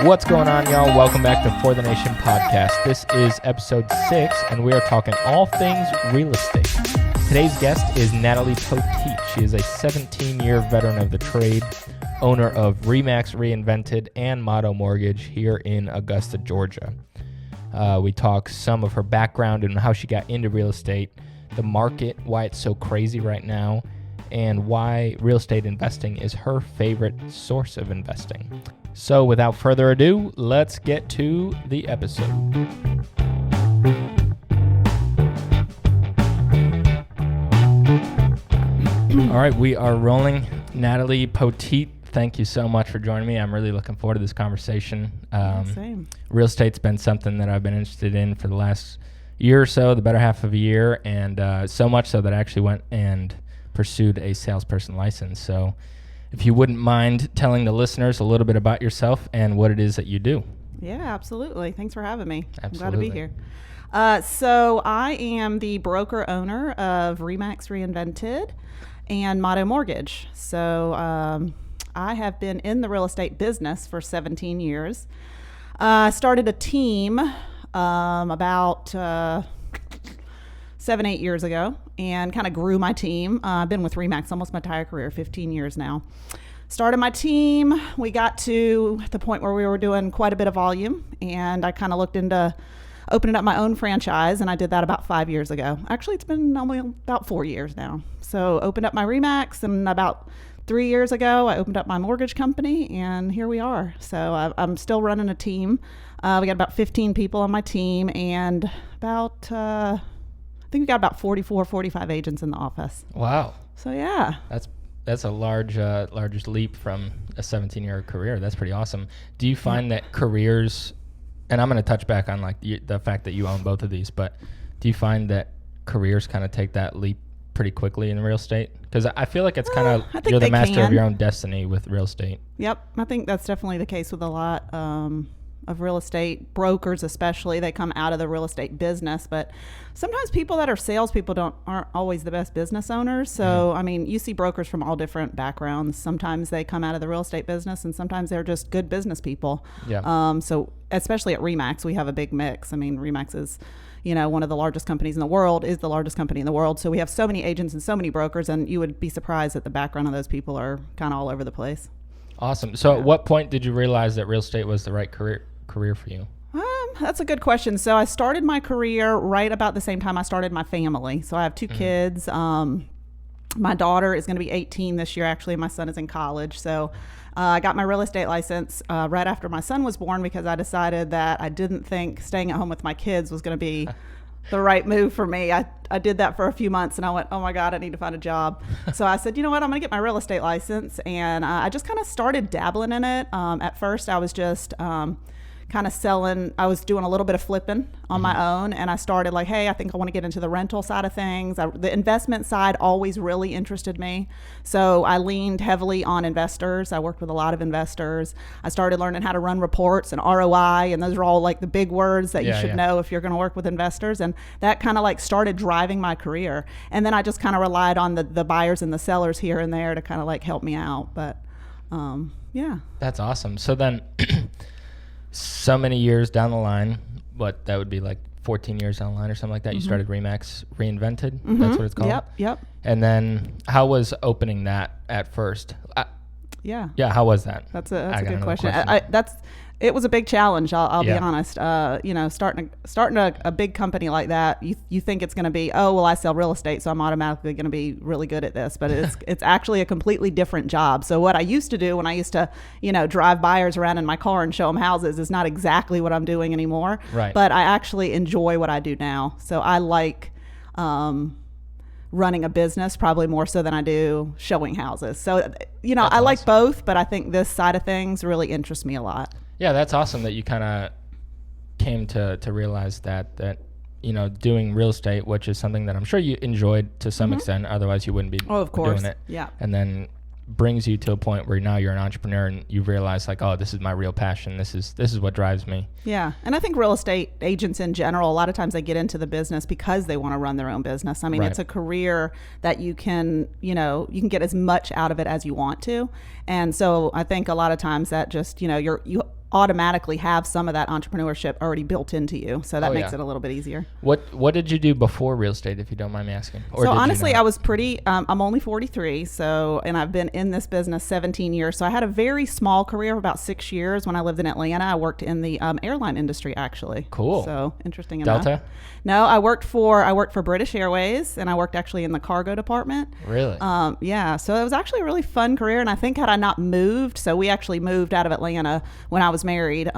What's going on, y'all? Welcome back to For the Nation podcast. This is episode 6, and we are talking all things real estate. Today's guest is Natalie Poteete. She is a 17-year veteran of the trade, owner of Remax Reinvented and Motto Mortgage here in Augusta, Georgia. We talk some of her background and how she got into real estate, the market, why it's so crazy right now, and why real estate investing is her favorite source of investing. So without further ado, let's get to the episode. All right, we are rolling. Natalie Poteete, thank you so much for joining me. I'm really looking forward to this conversation. Same. Real estate's been something that I've been interested in for the last year or so, the better half of a year, and so much so that I actually went and pursued a salesperson license. So if you wouldn't mind telling the listeners a little bit about yourself and what it is that you do. Yeah, absolutely. Thanks for having me. Absolutely. I'm glad to be here. So I am the broker owner of Remax Reinvented and Motto Mortgage. So I have been in the real estate business for 17 years. I started a team about 7-8 years ago and kind of grew my team. I've been with Remax almost my entire career, 15 years now. Started my team. We got to the point where we were doing quite a bit of volume, and I kind of looked into opening up my own franchise, and I did that about 5 years ago. Actually, it's been only about 4 years now. So opened up my Remax, and about 3 years ago, I opened up my mortgage company, and here we are. So I'm still running a team. We got about 15 people on my team, and about I think we got about 44, 45 agents in the office. Wow. So yeah. That's a large leap from a 17-year career. That's pretty awesome. Do you find that careers, and I'm going to touch back on like the fact that you own both of these, but do you find that careers kind of take that leap pretty quickly in real estate? Because I feel like it's kind of, you're the master of your own destiny with real estate. Yep. I think that's definitely the case with a lot of real estate brokers, especially. They come out of the real estate business, but sometimes people that are salespeople aren't always the best business owners. So, I mean, you see brokers from all different backgrounds. Sometimes they come out of the real estate business, and sometimes they're just good business people. Yeah. So especially at Remax, we have a big mix. I mean, Remax is, one of the largest companies in the world, is the largest company in the world. So we have so many agents and so many brokers, and you would be surprised that the background of those people are kind of all over the place. Awesome. So at what point did you realize that real estate was the right career for you? That's a good question. So I started my career right about the same time I started my family. So I have 2 kids. My daughter is going to be 18 this year, actually. My son is in college. So I got my real estate license right after my son was born, because I decided that I didn't think staying at home with my kids was going to be the right move for me. I did that for a few months, and I went, oh my God, I need to find a job. So I said, you know what, I'm going to get my real estate license. And I just kind of started dabbling in it. At first, I was just kind of selling. I was doing a little bit of flipping on my own, and I started like, hey, I think I want to get into the rental side of things. The investment side always really interested me, so I leaned heavily on investors. I worked with a lot of investors. I started learning how to run reports and ROI, and those are all like the big words that you should know if you're going to work with investors, and that kind of like started driving my career. And then I just kind of relied on the buyers and the sellers here and there to kind of like help me out. But yeah. That's awesome. So then so many years down the line, what that would be like 14 years down the line or something like that, you started Remax Reinvented. That's what it's called. Yep. And then how was opening that at first? Yeah, how was that? That's a good question. It was a big challenge. I'll be honest. Starting a big company like that, you think it's going to be, oh well, I sell real estate, so I'm automatically going to be really good at this. But it's actually a completely different job. So what I used to do when I used to drive buyers around in my car and show them houses is not exactly what I'm doing anymore. Right. But I actually enjoy what I do now. So I like running a business probably more so than I do showing houses. So That's I awesome. like both, but I think this side of things really interests me a lot. Yeah, that's awesome that you kind of came to realize that doing real estate, which is something that I'm sure you enjoyed to some extent, otherwise you wouldn't be doing it. Yeah. And then brings you to a point where now you're an entrepreneur and you realize like, oh, this is my real passion. This is what drives me. Yeah. And I think real estate agents in general, a lot of times they get into the business because they want to run their own business. I mean, It's a career that you can get as much out of it as you want to. And so I think a lot of times that just, you automatically have some of that entrepreneurship already built into you. So that makes yeah. it a little bit easier. What did you do before real estate, if you don't mind me asking? Or So did honestly, you I was pretty, I'm only 43. And I've been in this business 17 years. So I had a very small career of about 6 years when I lived in Atlanta. I worked in the airline industry, actually. Cool. So interesting enough. Delta? No, I worked for British Airways, and I worked actually in the cargo department. Really? Yeah. So it was actually a really fun career. And I think had I not moved, so we actually moved out of Atlanta when I was married.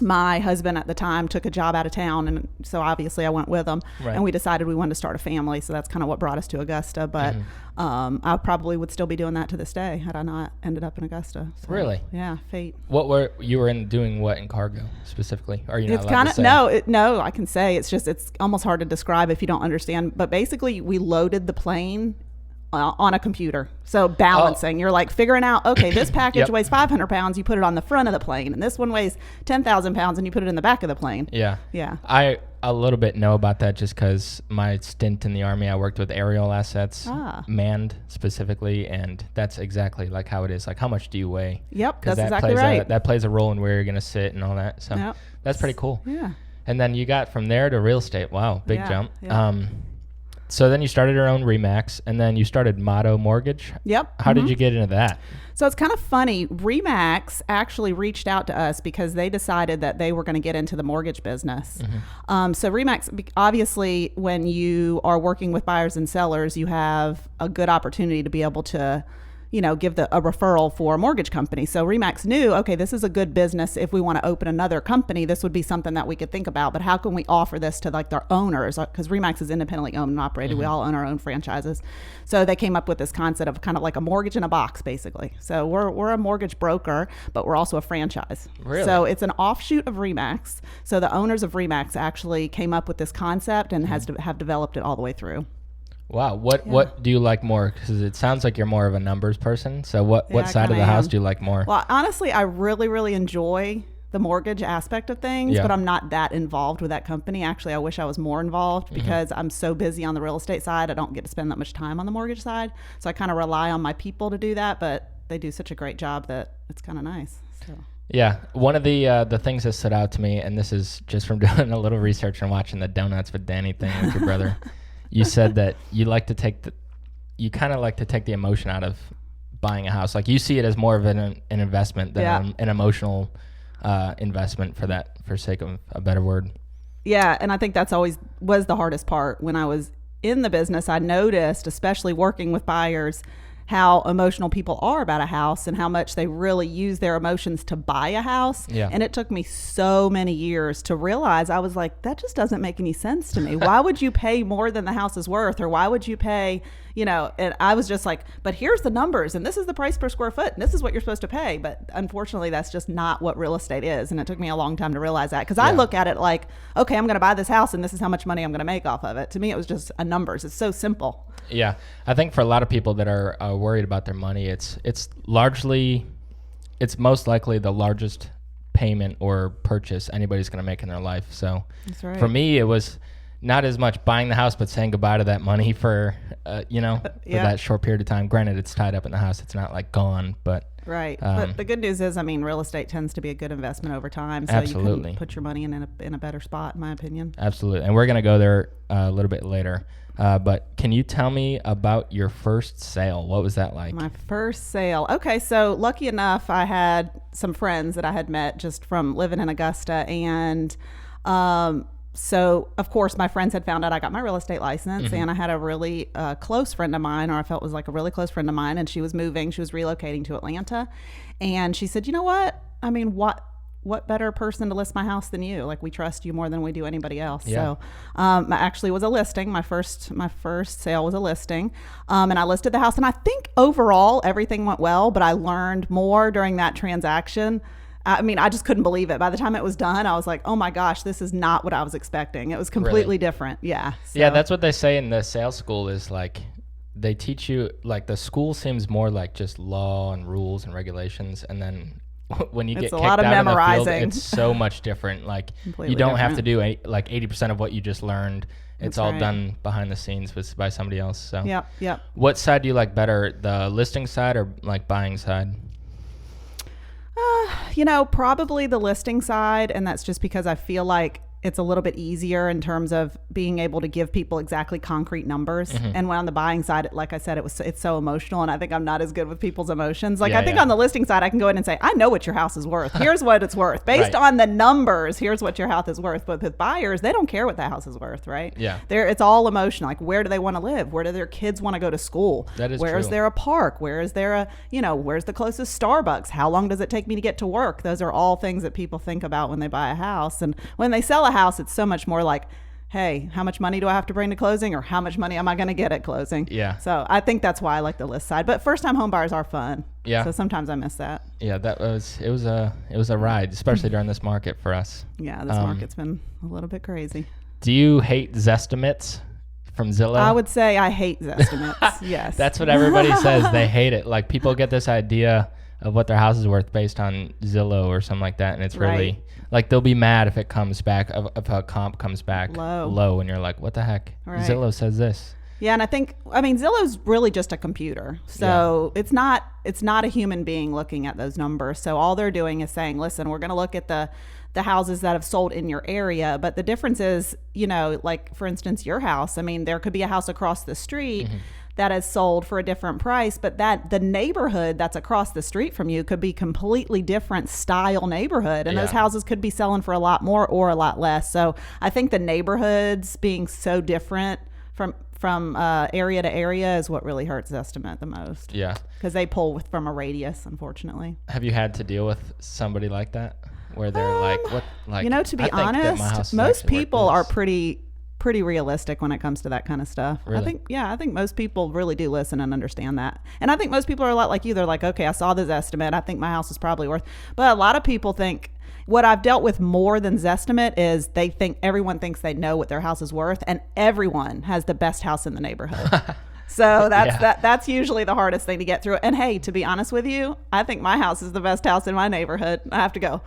My husband at the time took a job out of town, and so obviously I went with him. Right. And we decided we wanted to start a family, so that's kind of what brought us to Augusta. But I probably would still be doing that to this day had I not ended up in Augusta. So, Really? Yeah, fate. You were doing what in cargo specifically? Are you not It's allowed kind to of say? no. I can say it's almost hard to describe if you don't understand. But basically, we loaded the plane on a computer. So balancing, you're like figuring out, okay, this package weighs 500 pounds, you put it on the front of the plane, and this one weighs 10,000 pounds, and you put it in the back of the plane. Yeah. Yeah. I a little bit know about that just because my stint in the Army, I worked with aerial assets, manned specifically, and that's exactly like how it is. Like, how much do you weigh? Yep, 'Cause that's exactly right. That plays a role in where you're going to sit and all that. So that's pretty cool. Yeah. And then you got from there to real estate. Wow, big jump. Yeah. So then you started your own Remax, and then you started Motto Mortgage. Yep. How did you get into that? So it's kind of funny. Remax actually reached out to us because they decided that they were going to get into the mortgage business. So Remax, obviously, when you are working with buyers and sellers, you have a good opportunity to be able to, give a referral for a mortgage company. So Remax knew, okay, this is a good business. If we want to open another company, this would be something that we could think about. But how can we offer this to like their owners? Because Remax is independently owned and operated. We all own our own franchises. So they came up with this concept of kind of like a mortgage in a box, basically. So we're a mortgage broker, but we're also a franchise. Really? So it's an offshoot of Remax. So the owners of Remax actually came up with this concept and have developed it all the way through. Wow. What do you like more? Because it sounds like you're more of a numbers person. So what side of the house do you like more? Well, honestly, I really, really enjoy the mortgage aspect of things, but I'm not that involved with that company. Actually, I wish I was more involved because I'm so busy on the real estate side. I don't get to spend that much time on the mortgage side. So I kind of rely on my people to do that, but they do such a great job that it's kind of nice. So. Yeah, one of the things that stood out to me, and this is just from doing a little research and watching the Donuts with Danny thing with your brother. You said that you kind of like to take the emotion out of buying a house. Like you see it as more of an investment than an emotional investment for sake of a better word. Yeah, and I think that's always was the hardest part. When I was in the business, I noticed, especially working with buyers, how emotional people are about a house and how much they really use their emotions to buy a house. Yeah. And it took me so many years to realize, I was like, that just doesn't make any sense to me. Why would you pay more than the house is worth? Or why would you pay, and I was just like, but here's the numbers and this is the price per square foot and this is what you're supposed to pay. But unfortunately, that's just not what real estate is. And it took me a long time to realize that because I look at it like, okay, I'm going to buy this house and this is how much money I'm going to make off of it. To me, it was just a numbers. It's so simple. Yeah, I think for a lot of people that are worried about their money, it's most likely the largest payment or purchase anybody's going to make in their life. So that's right. For me, it was not as much buying the house, but saying goodbye to that money for that short period of time. Granted, it's tied up in the house; it's not like gone, but. Right. But the good news is, real estate tends to be a good investment over time. So Absolutely. You can put your money in a better spot, in my opinion. Absolutely. And we're going to go there a little bit later. But can you tell me about your first sale? What was that like? My first sale. Okay. So lucky enough, I had some friends that I had met just from living in Augusta. And so, of course, my friends had found out I got my real estate license, and I had a really close friend of mine, or I felt was like a really close friend of mine, and she was moving. She was relocating to Atlanta. And she said, you know what? What better person to list my house than you? Like, we trust you more than we do anybody else. Yeah. So actually was a listing. My first sale was a listing. And I listed the house. And I think overall everything went well, but I learned more during that transaction. I just couldn't believe it. By the time it was done, I was like, oh my gosh, this is not what I was expecting. It was completely different. Yeah. So. Yeah, that's what they say in the sales school is like, they teach you, like the school seems more like just law and rules and regulations. And then when you get kicked out in the field, it's so much different. Like completely you don't have to do like 80% of what you just learned. It's all done behind the scenes by somebody else. So Yep. What side do you like better, the listing side or like buying side? Probably the listing side. And that's just because I feel like it's a little bit easier in terms of being able to give people exactly concrete numbers. And when on the buying side, like I said, it's so emotional. And I think I'm not as good with people's emotions. I think on the listing side, I can go in and say, I know what your house is worth. Here's what it's worth. Based on the numbers, here's what your house is worth. But with buyers, they don't care what the house is worth, right? Yeah. It's all emotional. Like, where do they want to live? Where do their kids want to go to school? That is Where true. is there a park? Where is there where's the closest Starbucks? How long does it take me to get to work? Those are all things that people think about when they buy a house. And when they sell a house, it's so much more like, hey, how much money do I have to bring to closing, or how much money am I going to get at closing? Yeah. So I think that's why I like the list side. But first time home buyers are fun. Yeah. So sometimes I miss that. Yeah, it was a ride, especially during this market for us. Yeah, this market's been a little bit crazy. Do you hate Zestimates from Zillow? I would say I hate Zestimates. Yes. That's what everybody says. They hate it. Like, people get this idea of what their house is worth based on Zillow or something like that, and it's really like, they'll be mad if it comes back, if a comp comes back low, and you're like, what the heck? Right. Zillow says this. Yeah, and I mean Zillow's really just a computer. So it's not a human being looking at those numbers. So all they're doing is saying, listen, we're going to look at the houses that have sold in your area. But the difference is, like, for instance, your house. I mean, there could be a house across the street that is sold for a different price, but the neighborhood that's across the street from you could be completely different style neighborhood. And those houses could be selling for a lot more or a lot less. So I think the neighborhoods being so different from area to area is what really hurts Zestimate the most. Yeah. Because they pull from a radius, unfortunately. Have you had to deal with somebody like that, where they're like, what? Like, to be honest, most people are pretty realistic when it comes to that kind of stuff. Really? I think most people really do listen and understand that. And I think most people are a lot like you. They're like, okay, I saw this estimate. I think my house is probably worth. But a lot of people think, what I've dealt with more than Zestimate is everyone thinks they know what their house is worth, and everyone has the best house in the neighborhood. So that's usually the hardest thing to get through. And hey, to be honest with you, I think my house is the best house in my neighborhood. I have to go,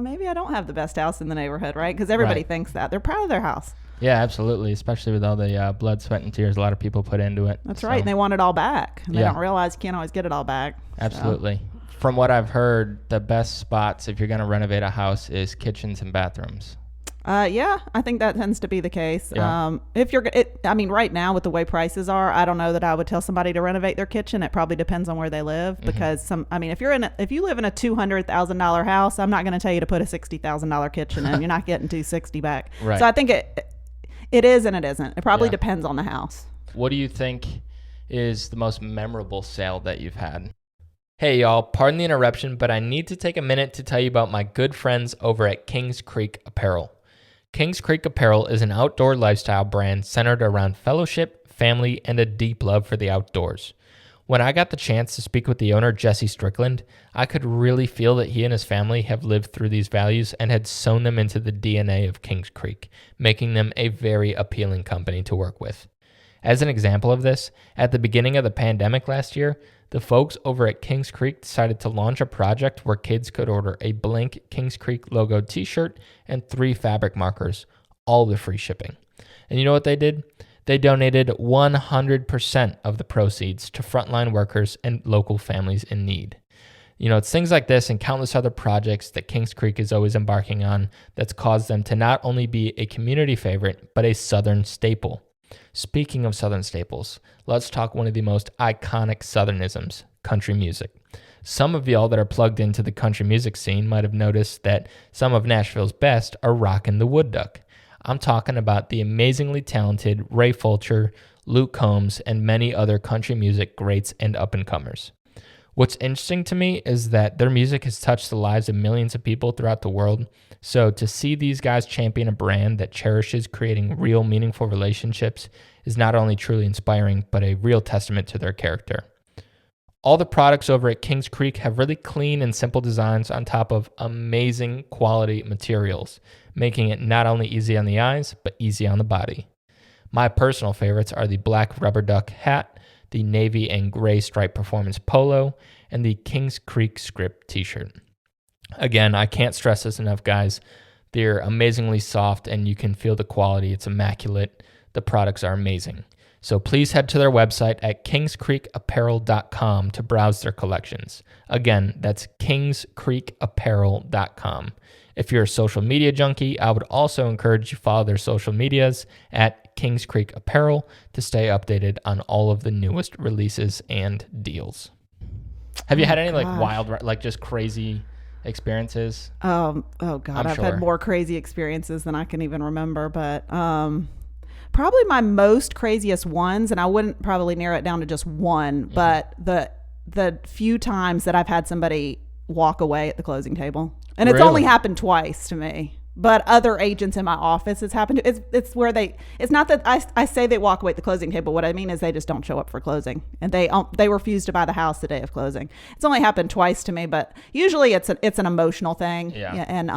maybe I don't have the best house in the neighborhood, right? Because everybody thinks that. They're proud of their house. Yeah, absolutely. Especially with all the blood, sweat, and tears a lot of people put into it. That's right. And they want it all back. And they don't realize you can't always get it all back. Absolutely. So. From what I've heard, the best spots if you're going to renovate a house is kitchens and bathrooms. Yeah, I think that tends to be the case. Yeah. Right now with the way prices are, I don't know that I would tell somebody to renovate their kitchen. It probably depends on where they live, because if you live in a $200,000 house, I'm not going to tell you to put a $60,000 kitchen in. You're not getting $260,000 back. Right. So I think it is and it isn't. It probably depends on the house. What do you think is the most memorable sale that you've had? Hey y'all, pardon the interruption, but I need to take a minute to tell you about my good friends over at Kings Creek Apparel. Kings Creek Apparel is an outdoor lifestyle brand centered around fellowship, family, and a deep love for the outdoors. When I got the chance to speak with the owner, Jesse Strickland, I could really feel that he and his family have lived through these values and had sewn them into the DNA of Kings Creek, making them a very appealing company to work with. As an example of this, at the beginning of the pandemic last year, the folks over at Kings Creek decided to launch a project where kids could order a blank Kings Creek logo t-shirt and 3 fabric markers, all with free shipping. And you know what they did? They donated 100% of the proceeds to frontline workers and local families in need. It's things like this and countless other projects that Kings Creek is always embarking on that's caused them to not only be a community favorite, but a Southern staple. Speaking of Southern staples, let's talk one of the most iconic Southernisms, country music. Some of y'all that are plugged into the country music scene might have noticed that some of Nashville's best are rocking the wood duck. I'm talking about the amazingly talented Ray Fulcher, Luke Combs, and many other country music greats and up-and-comers. What's interesting to me is that their music has touched the lives of millions of people throughout the world. So to see these guys champion a brand that cherishes creating real, meaningful relationships is not only truly inspiring, but a real testament to their character. All the products over at Kings Creek have really clean and simple designs on top of amazing quality materials, making it not only easy on the eyes, but easy on the body. My personal favorites are the black rubber duck hat, the navy and gray striped performance polo, and the Kings Creek script t-shirt. Again, I can't stress this enough, guys. They're amazingly soft and you can feel the quality. It's immaculate. The products are amazing. So please head to their website at kingscreekapparel.com to browse their collections. Again, that's kingscreekapparel.com. If you're a social media junkie, I would also encourage you to follow their social medias at Kings Creek Apparel to stay updated on all of the newest releases and deals. Have you had any like wild, like just crazy experiences? Oh God, I've had more crazy experiences than I can even remember, but probably my most craziest ones, and I wouldn't probably narrow it down to just one, but the few times that I've had somebody walk away at the closing table, and it's only happened twice to me, but other agents in my office it's happened to. It's where it's not that I say they walk away at the closing table. What I mean is they just don't show up for closing, and they refuse to buy the house the day of closing. It's only happened twice to me, but usually it's an emotional thing. Yeah. And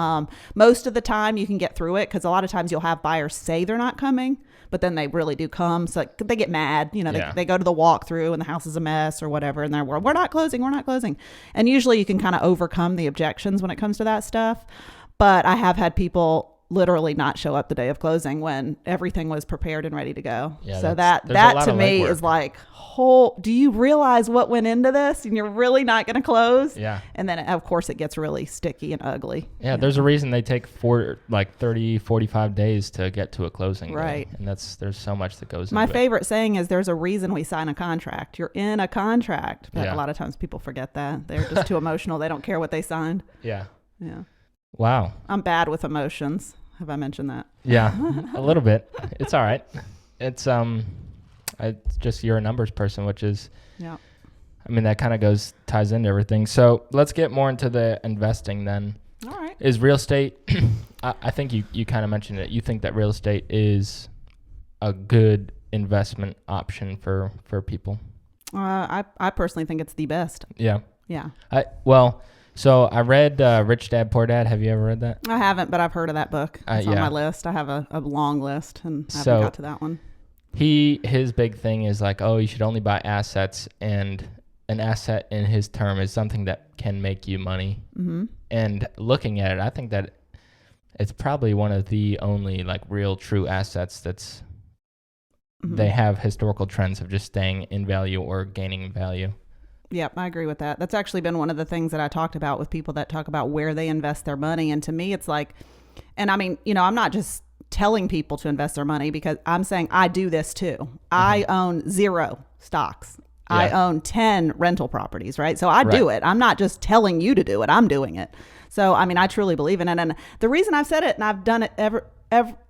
most of the time you can get through it, because a lot of times you'll have buyers say they're not coming, but then they really do come. So they get mad, they go to the walkthrough and the house is a mess or whatever. And we're not closing. And usually you can kind of overcome the objections when it comes to that stuff. But I have had people literally not show up the day of closing when everything was prepared and ready to go. Yeah, so that to me is like, do you realize what went into this? And you're really not going to close? Yeah. And then of course it gets really sticky and ugly. Yeah, there's a reason they take 30, 45 days to get to a closing. Right. Day. And there's so much that goes into My it. favorite saying is there's a reason we sign a contract. You're in a contract. But a lot of times people forget that. They're just too emotional. They don't care what they signed. Yeah. Yeah. Wow. I'm bad with emotions. Have I mentioned that? Yeah, a little bit. It's all right. It's just you're a numbers person, which is, yeah. I mean, that kind of ties into everything. So let's get more into the investing then. All right. Is real estate, I think you kind of mentioned it. You think that real estate is a good investment option for people? I personally think it's the best. Yeah. Yeah. So I read Rich Dad, Poor Dad. Have you ever read that? I haven't, but I've heard of that book. It's on my list. I have a long list, and I haven't got to that one. His big thing is like, you should only buy assets, and an asset in his term is something that can make you money. Mm-hmm. And looking at it, I think that it's probably one of the only like real true assets that's they have historical trends of just staying in value or gaining value. Yep, I agree with that. That's actually been one of the things that I talked about with people that talk about where they invest their money. And to me, it's like, and I mean, I'm not just telling people to invest their money, because I'm saying I do this too. Mm-hmm. I own 0 stocks. Yeah. I own 10 rental properties, right? So I do it. I'm not just telling you to do it. I'm doing it. So, I mean, I truly believe in it. And the reason I've said it, and I've done it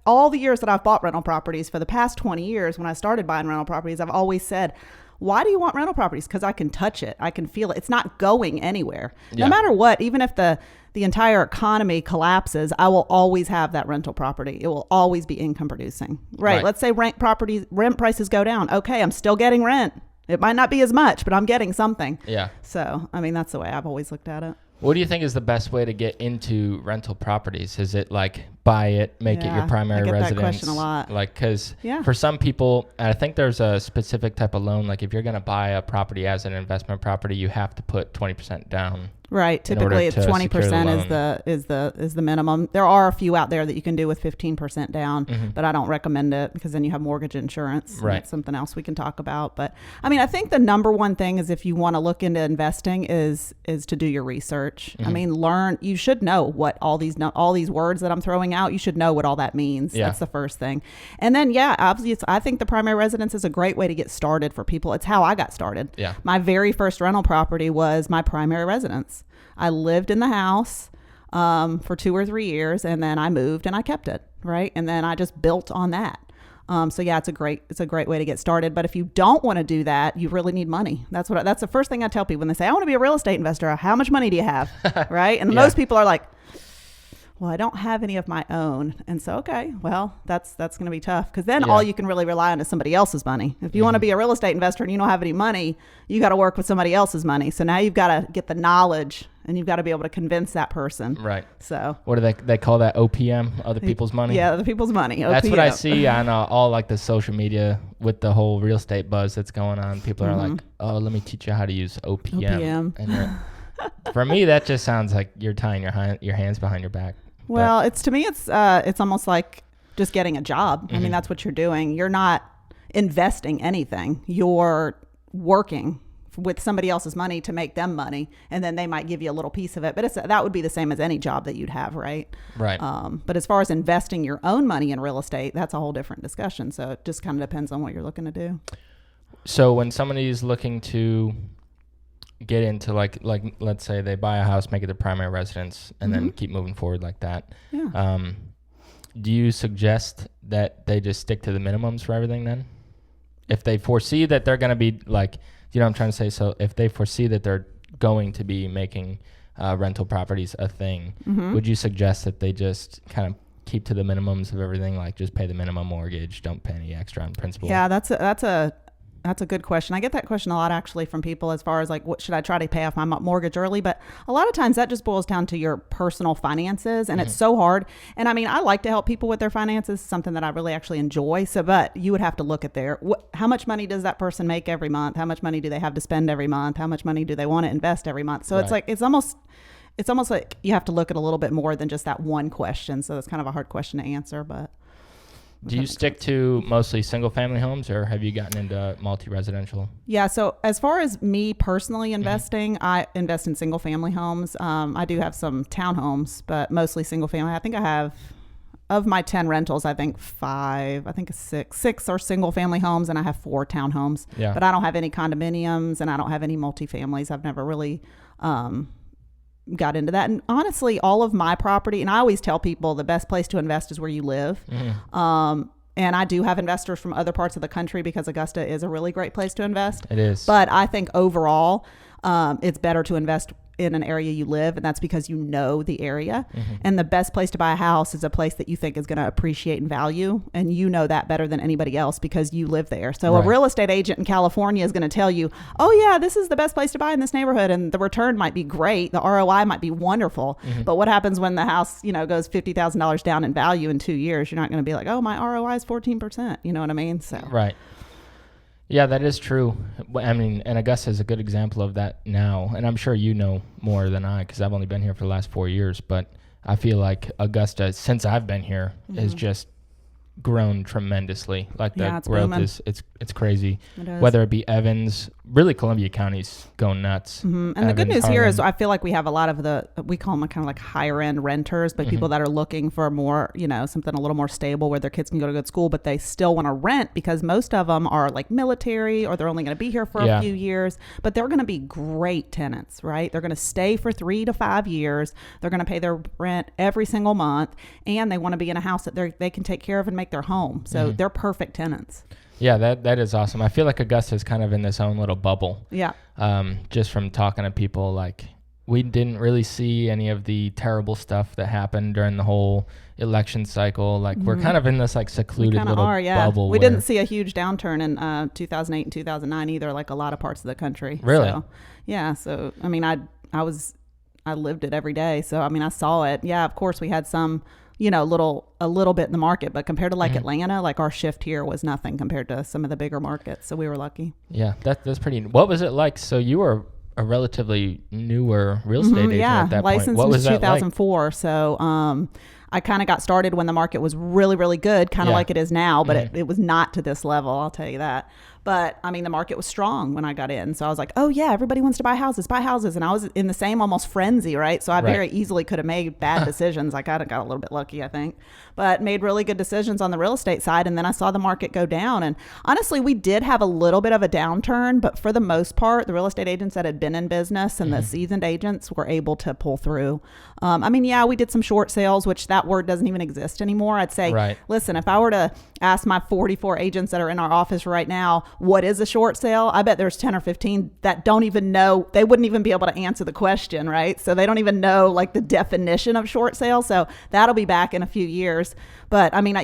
all the years that I've bought rental properties, for the past 20 years, when I started buying rental properties, I've always said, why do you want rental properties? Because I can touch it. I can feel it. It's not going anywhere. Yeah. No matter what, even if the entire economy collapses, I will always have that rental property. It will always be income producing. Right. Let's say rent prices go down. Okay, I'm still getting rent. It might not be as much, but I'm getting something. Yeah. So, I mean, that's the way I've always looked at it. What do you think is the best way to get into rental properties? Is it like buy it, make it your primary residence? I get that question a lot. Like, because for some people, I think there's a specific type of loan. Like if you're going to buy a property as an investment property, you have to put 20% down. Right. Typically, 20% is the minimum. There are a few out there that you can do with 15% down, but I don't recommend it, because then you have mortgage insurance. Right. That's something else we can talk about. But I mean, I think the number one thing is, if you want to look into investing, is to do your research. I mean, learn. You should know what all these words that I'm throwing out. You should know what all that means. Yeah. That's the first thing. And then, obviously, I think the primary residence is a great way to get started for people. It's how I got started. Yeah. My very first rental property was my primary residence. I lived in the house for 2 or 3 years, and then I moved and I kept it, right? And then I just built on that. It's a great way to get started. But if you don't want to do that, you really need money. That's the first thing I tell people when they say, I want to be a real estate investor. How much money do you have? Right? And most people are like, well, I don't have any of my own. And so, okay, well, that's going to be tough, because then all you can really rely on is somebody else's money. If you want to be a real estate investor and you don't have any money, you got to work with somebody else's money. So now you've got to get the knowledge, and you've got to be able to convince that person. Right. So what do they call that? OPM, other people's money? Yeah, other people's money. OPM. That's what I see on all like the social media with the whole real estate buzz that's going on. People are like, oh, let me teach you how to use OPM. And for me, that just sounds like you're tying your hands behind your back. Well, to me, it's almost like just getting a job. I mean, that's what you're doing. You're not, investing anything. You're working with somebody else's money to make them money, and then they might give you a little piece of it. But that would be the same as any job that you'd have, right? Right. But as far as investing your own money in real estate, that's a whole different discussion. So it just kind of depends on what you're looking to do. So when somebody is looking to get into like let's say they buy a house, make it their primary residence, and then keep moving forward like that. Yeah. Do you suggest that they just stick to the minimums for everything then? If they foresee that they're going to be like, you know what I'm trying to say? So if they foresee that they're going to be making rental properties a thing, would you suggest that they just kind of keep to the minimums of everything, like just pay the minimum mortgage, don't pay any extra on principal? Yeah, that's a good question. I get that question a lot actually from people as far as like, what should I try to pay off my mortgage early? But a lot of times that just boils down to your personal finances, and it's so hard. And I mean, I like to help people with their finances, something that I really actually enjoy. So, but you would have to look at how much money does that person make every month? How much money do they have to spend every month? How much money do they want to invest every month? So it's almost like you have to look at a little bit more than just that one question. So it's kind of a hard question to answer, but. Do you stick to mostly single family homes, or have you gotten into multi-residential? Yeah. So as far as me personally investing, I invest in single family homes. I do have some townhomes, but mostly single family. I think I have, of my 10 rentals, I think six are single family homes, and I have 4 townhomes. Yeah. But I don't have any condominiums, and I don't have any multifamilies. I've never really got into that. And honestly, all of my property, and I always tell people the best place to invest is where you live. And I do have investors from other parts of the country because Augusta is a really great place to invest. It is. But I think overall, it's better to invest in an area you live, and that's because you know the area. And the best place to buy a house is a place that you think is going to appreciate in value, and you know that better than anybody else because you live there. So a real estate agent in California is going to tell you, oh yeah, this is the best place to buy in this neighborhood, and the return might be great, the ROI might be wonderful, but what happens when the house goes $50,000 down in value in 2 years? You're not going to be like, oh, my ROI is 14%. You know what I mean? So right. Yeah, that is true. I mean, and Augusta is a good example of that now. And I'm sure you know more than I, because I've only been here for the last 4 years. But I feel like Augusta, since I've been here, has just grown tremendously. Like the growth booming. It's crazy. Whether it be Evans, really Columbia County's going nuts. And Evans, the good news Harlan. here is I feel like we have a lot of we call them kind of like higher end renters, but people that are looking for more, something a little more stable where their kids can go to good school, but they still want to rent because most of them are like military or they're only going to be here for a few years, but they're going to be great tenants, right? They're going to stay for 3 to 5 years. They're going to pay their rent every single month, and they want to be in a house that they can take care of and make their home. So they're perfect tenants. Yeah, that is awesome. I feel like Augusta is kind of in this own little bubble. Yeah. Just from talking to people, like we didn't really see any of the terrible stuff that happened during the whole election cycle. Like we're kind of in this like secluded little bubble. We didn't see a huge downturn in 2008 and 2009 either, like a lot of parts of the country. Really? So, yeah. So, I mean, I lived it every day. So, I mean, I saw it. Yeah, of course we had some, a little bit in the market, but compared to like Atlanta, like our shift here was nothing compared to some of the bigger markets. So we were lucky. Yeah, that's pretty. What was it like? So you were a relatively newer real estate agent at that point. Licensed What was in that 2004. Like? So I kind of got started when the market was really, really good, kind of like it is now, but it was not to this level, I'll tell you that. But I mean, the market was strong when I got in. So I was like, oh yeah, everybody wants to buy houses. And I was in the same almost frenzy, right? So I very easily could have made bad decisions. I kind of got a little bit lucky, I think, but made really good decisions on the real estate side. And then I saw the market go down. And honestly, we did have a little bit of a downturn, but for the most part, the real estate agents that had been in business and the seasoned agents were able to pull through. I mean, yeah, we did some short sales, which that word doesn't even exist anymore. I'd say, listen, if I were to ask my 44 agents that are in our office right now, what is a short sale? I bet there's 10 or 15 that don't even know. They wouldn't even be able to answer the question, right? So they don't even know like the definition of short sale. So that'll be back in a few years. But I mean,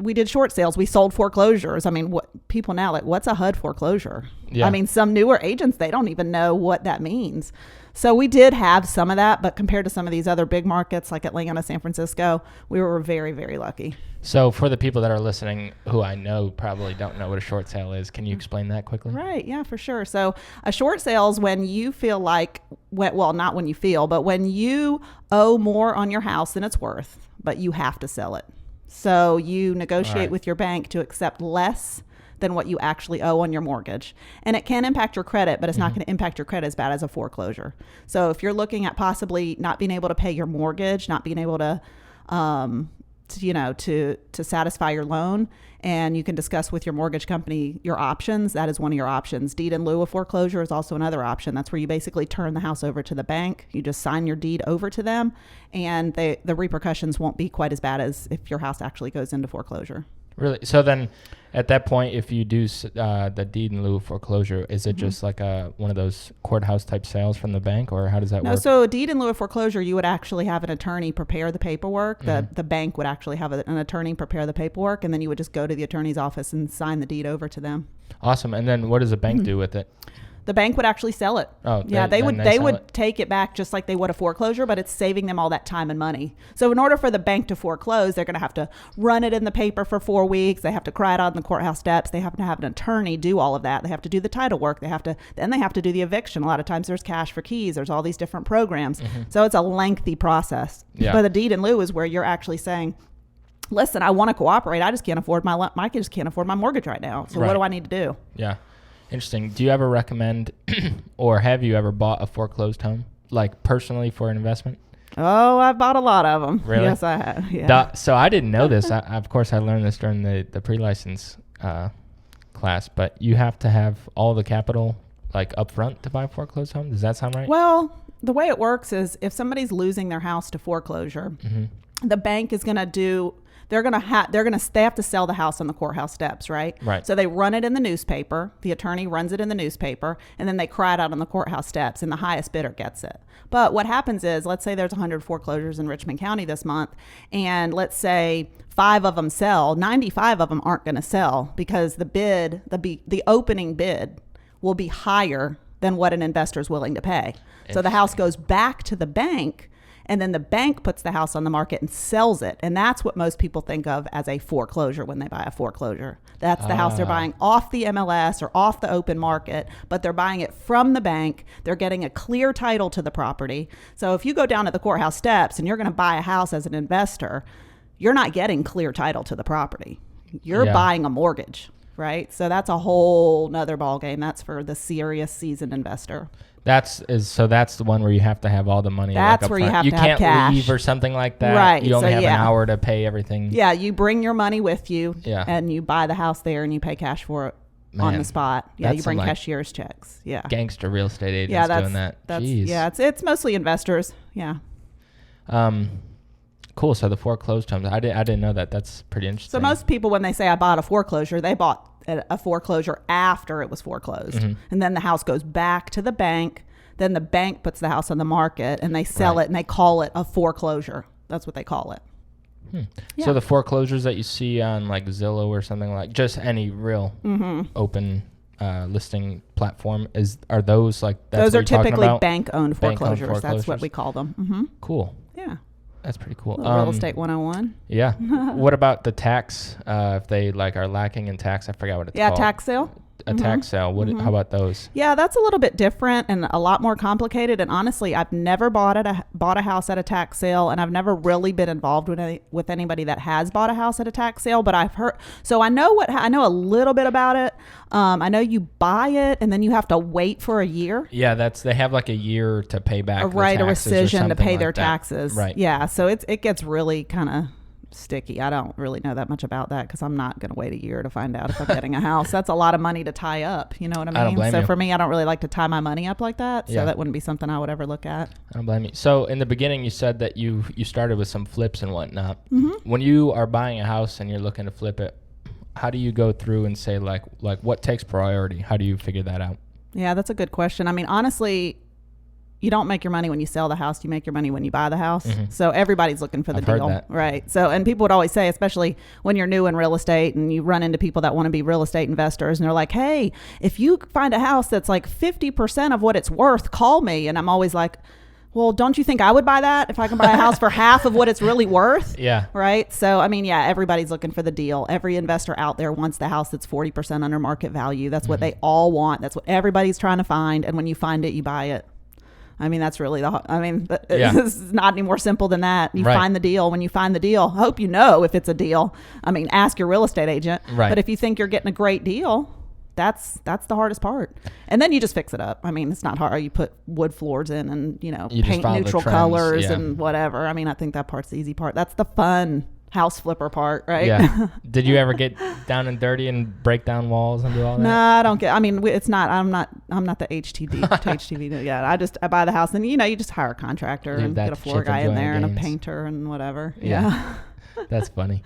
we did short sales. We sold foreclosures. I mean, what people now like, what's a HUD foreclosure? Yeah. I mean, some newer agents, they don't even know what that means. So we did have some of that, but compared to some of these other big markets like Atlanta, San Francisco, we were very, very lucky. So for the people that are listening who I know probably don't know what a short sale is, can you explain that quickly? Right. Yeah, for sure. So a short sale is when you feel like, well, not when you feel, but when you owe more on your house than it's worth, but you have to sell it. So you negotiate with your bank to accept less than what you actually owe on your mortgage. And it can impact your credit, but it's not going to impact your credit as bad as a foreclosure. So if you're looking at possibly not being able to pay your mortgage, not being able to satisfy your loan, and you can discuss with your mortgage company your options. That is one of your options. Deed in lieu of foreclosure is also another option. That's where you basically turn the house over to the bank. You just sign your deed over to them, and the repercussions won't be quite as bad as if your house actually goes into foreclosure. Really? So then at that point, if you do the deed in lieu of foreclosure, is it just like one of those courthouse type sales from the bank, or how does that work? No, so a deed in lieu of foreclosure, you would actually have an attorney prepare the paperwork. The bank would actually have an attorney prepare the paperwork, and then you would just go to the attorney's office and sign the deed over to them. Awesome. And then what does a bank do with it? The bank would actually sell it. Oh, yeah, they would take it back just like they would a foreclosure, but it's saving them all that time and money. So in order for the bank to foreclose, they're going to have to run it in the paper for 4 weeks. They have to cry it out on the courthouse steps. They have to have an attorney do all of that. They have to do the title work. Then they have to do the eviction. A lot of times there's cash for keys. There's all these different programs. So it's a lengthy process. Yeah. But the deed in lieu is where you're actually saying, listen, I want to cooperate. I just can't afford my mortgage right now. So what do I need to do? Yeah. Interesting. Do you ever recommend or have you ever bought a foreclosed home, like personally for an investment? Oh, I've bought a lot of them. Really? Yes, I have. Yeah. So I didn't know this. Of course, I learned this during the pre-license class, but you have to have all the capital like up front to buy a foreclosed home. Does that sound right? Well, the way it works is if somebody's losing their house to foreclosure, the bank is going to do... They have to sell the house on the courthouse steps, right? Right. So they run it in the newspaper. The attorney runs it in the newspaper, and then they cry it out on the courthouse steps, and the highest bidder gets it. But what happens is, let's say there's 100 foreclosures in Richmond County this month, and let's say 5 of them sell, 95 of them aren't going to sell because the opening bid will be higher than what an investor is willing to pay. So the house goes back to the bank, and then the bank puts the house on the market and sells it. And that's what most people think of as a foreclosure when they buy a foreclosure. That's the house they're buying off the MLS or off the open market, but they're buying it from the bank. They're getting a clear title to the property. So if you go down to the courthouse steps and you're going to buy a house as an investor, you're not getting clear title to the property. You're buying a mortgage, right? So that's a whole nother ballgame. That's for the serious seasoned investor. That's the one where you have to have all the money. That's like up where front. you have You to have can't cash. leave or something like that. Right. You only So, have an hour to pay everything. Yeah, you bring your money with you, Yeah. and you buy the house there, and you pay cash for it on the spot. Yeah, that's you bring some, cashier's checks. Yeah, gangster real estate agents doing that. Jeez. Yeah, it's mostly investors. Yeah. Cool. So the foreclosed homes, I didn't know that. That's pretty interesting. So most people, when they say I bought a foreclosure, they bought a foreclosure after it was foreclosed, and then the house goes back to the bank. Then the bank puts the house on the market, and they sell it, and they call it a foreclosure. That's what they call it. Yeah. So the foreclosures that you see on like Zillow or something, like just any real open listing platform, are those like that's those what are you're talking typically about? bank-owned Bank-owned foreclosures. That's what we call them. Cool. Yeah. That's pretty cool. Real estate 101. Yeah. What about the tax? If they like are lacking in tax, I forgot what it's called. Yeah, tax sale. A tax sale. How about those? Yeah, that's a little bit different and a lot more complicated. And honestly, I've never bought a house at a tax sale, and I've never really been involved with anybody that has bought a house at a tax sale. But I've heard, so I know a little bit about it. I know you buy it and then you have to wait for a year. Yeah, they have like a year to pay back. A rescission to pay their taxes. Right. Yeah, so it gets really kind of sticky. I don't really know that much about that because I'm not going to wait a year to find out if I'm getting a house. That's a lot of money to tie up. You know what I mean? I don't blame you. For me, I don't really like to tie my money up like that. So that wouldn't be something I would ever look at. I don't blame you. So in the beginning, you said that you started with some flips and whatnot. When you are buying a house and you're looking to flip it, how do you go through and say like what takes priority? How do you figure that out? Yeah, that's a good question. I mean, honestly, you don't make your money when you sell the house. You make your money when you buy the house. So everybody's looking for the deal. Heard that. Right. So, and people would always say, especially when you're new in real estate and you run into people that want to be real estate investors and they're like, hey, if you find a house that's like 50% of what it's worth, call me. And I'm always like, well, don't you think I would buy that if I can buy a house for half of what it's really worth? Yeah. Right. So, I mean, yeah, everybody's looking for the deal. Every investor out there wants the house that's 40% under market value. That's what they all want. That's what everybody's trying to find. And when you find it, you buy it. I mean, that's really Yeah. it's not any more simple than that. You Right. find the deal. When you find the deal, hope you know if it's a deal. I mean, ask your real estate agent. Right. But if you think you're getting a great deal, that's the hardest part. And then you just fix it up. I mean, it's not hard. You put wood floors in and, You just paint follow the neutral trends, colors yeah. and whatever. I mean, I think that part's the easy part. That's the fun house flipper part, right? Yeah. Did you ever get down and dirty and break down walls and do all that? No, I don't get. I mean, it's not. I'm not the HTV. Yeah, I buy the house, and you just hire a contractor Leave and that get a to floor Chip guy and in there and a Joanna Gaines. painter and whatever. Yeah. That's funny.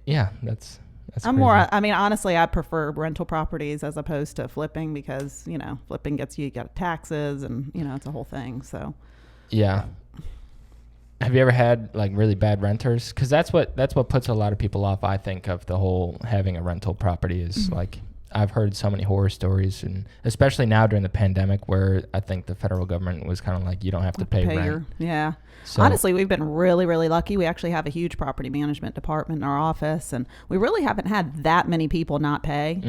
Yeah, that's I'm crazy. more. I mean, honestly, I prefer rental properties as opposed to flipping because flipping gets you got taxes and it's a whole thing. So Yeah. Have you ever had like really bad renters? Because that's what puts a lot of people off. I think of the whole having a rental property is like I've heard so many horror stories, and especially now during the pandemic, where I think the federal government was kind of like you don't have to pay rent. Yeah. So, Honestly, we've been really, really lucky. We actually have a huge property management department in our office, and we really haven't had that many people not pay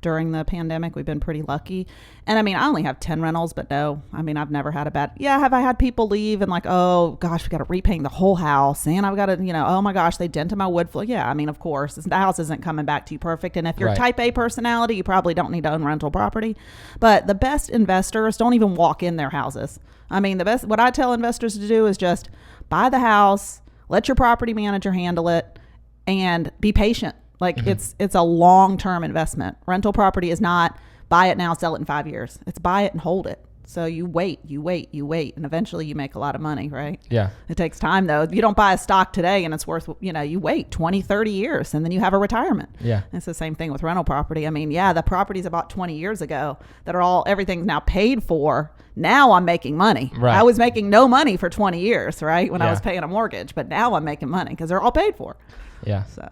during the pandemic. We've been pretty lucky. And I mean, I only have 10 rentals, but no, I mean, I've never had a bad, have I had people leave and like, oh gosh, we got to repaint the whole house. And I've got to, oh my gosh, they dented my wood floor. Yeah. I mean, of course, the house isn't coming back to you perfect. And if you're Right. type A personality, you probably don't need to own rental property. But the best investors don't even walk in their houses. I mean, what I tell investors to do is just buy the house, let your property manager handle it, and be patient. Like it's a long-term investment. Rental property is not buy it now, sell it in 5 years. It's buy it and hold it. So you wait, and eventually you make a lot of money, right? Yeah. It takes time though. You don't buy a stock today and it's worth, you wait 20, 30 years and then you have a retirement. Yeah. It's the same thing with rental property. I mean, the properties I bought 20 years ago that are everything's now paid for. Now I'm making money. Right. I was making no money for 20 years, right? When I Yeah. was paying a mortgage, but now I'm making money because they're all paid for. Yeah. So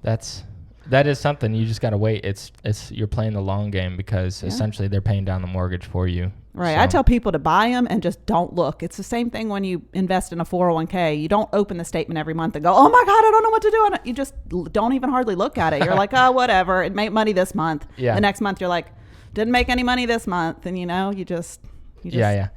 That is something you just got to wait. It's you're playing the long game because essentially they're paying down the mortgage for you. Right. So, I tell people to buy them and just don't look. It's the same thing when you invest in a 401k. You don't open the statement every month and go, oh my God, I don't know what to do. And you just don't even hardly look at it. You're like, oh, whatever. It made money this month. Yeah. The next month you're like, didn't make any money this month. And you just. Yeah.